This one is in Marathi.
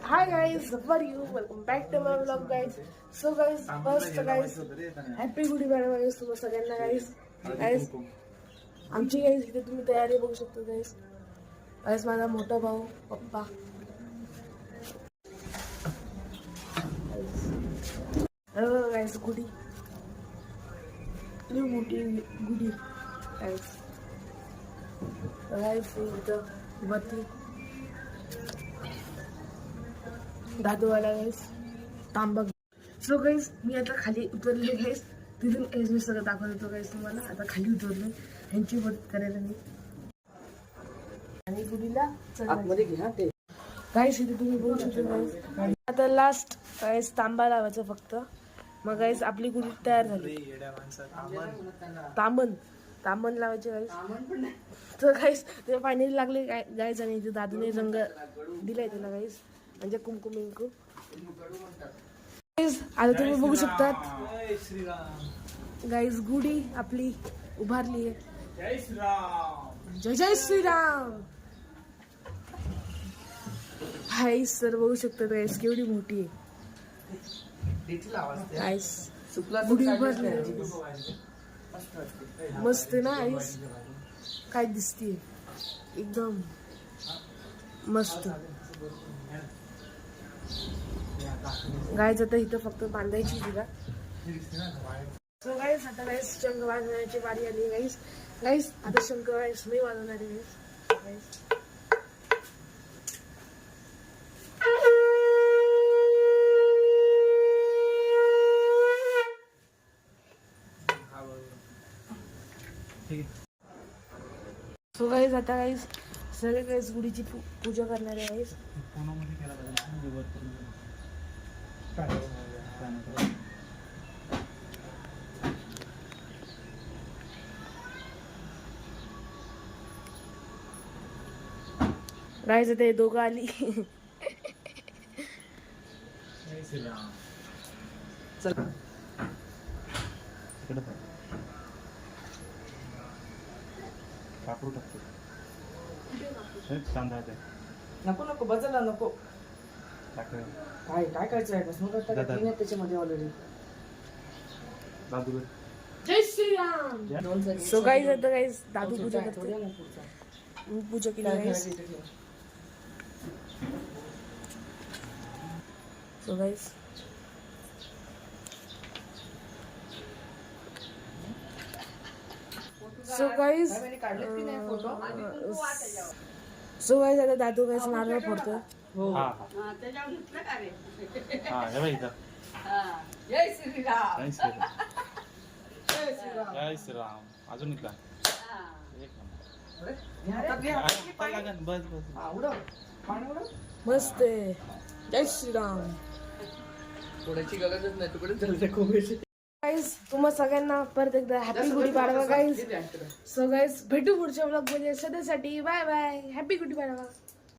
Hi guys, how are you? Welcome back to my vlog guys. So guys, first guys, happy Gudi Padwa guys तुम्हा सगळ्यांना guys. आमची guys इथे तुम्ही तयारी बघू शकता guys. guys माझा मोठा भाऊ, पप्पा. Hello guys, गुडी. लई मोठी गुडी guys. guys इथं वरती दादूवाला गाईस तांबा. सो गाईस मी आता खाली उतरले गाईस. तिथून गाईस मी सगळं दाखवत होतो गाईस तुम्हाला. आता खाली उतरले ह्यांची मदत करायला मी आणि गुडीला आतमध्ये घ्या ते गाईस. इथे तुम्ही बघू शकता गाईस. आता लास्ट गाईस तांबा लावायचा फक्त. मग गाईस आपली गुडी तयार झाली. तांबन लावायचे गाईस. तर गाईस ते पाणी लागले गाईस आणि इथे दादूने रंग दिलाय त्याला गाईस, म्हणजे कुमकुम इंकू. आता तुम्ही बघू शकतात गाईस गुडी आपली उभारली आहे. जय जय श्रीराम. गाईस सर बघू शकतात गाईस केवढी मोठी आहे गाईस. गुडी उभारली मस्त ना गाईस. काय दिसते एकदम मस्त गाईज. आता इथं फक्त बांधायची तिला. सो गाईज आता गाईज शंख वाजवण्याची वारी आली गाईज. गाईज आता शंख गाईज मी वाजवणार आहे गाईज. सो गाईज आता गाईज सगळे गाईज गुडीची पूजा करणार आहे गाईज. गाईज आता हे दोघं आली. नको नको बदला नको. काय काय करायचं आहे बस. मग त्याच्यामध्ये ऑलरेडी जय श्रीराम. सो गाईज आता गाईज दादू पूजा करते. मी पूजा केली guys. So guys so guys आता दादू गाईज नारळ फोडतो. जय श्रीराम. जय श्रीराम. अजून इथला मस्त आहे. जय श्रीराम. थोड्याची गरजच नाही तुकडे. गाईज तुम्हा सगळ्यांना परत एकदा हॅपी गुढी पाडवा गाईज. सो गाईज भेटू पुढच्या ब्लॉग मध्ये. सध्यासाठी बाय बाय. हॅपी गुढी पाडवा.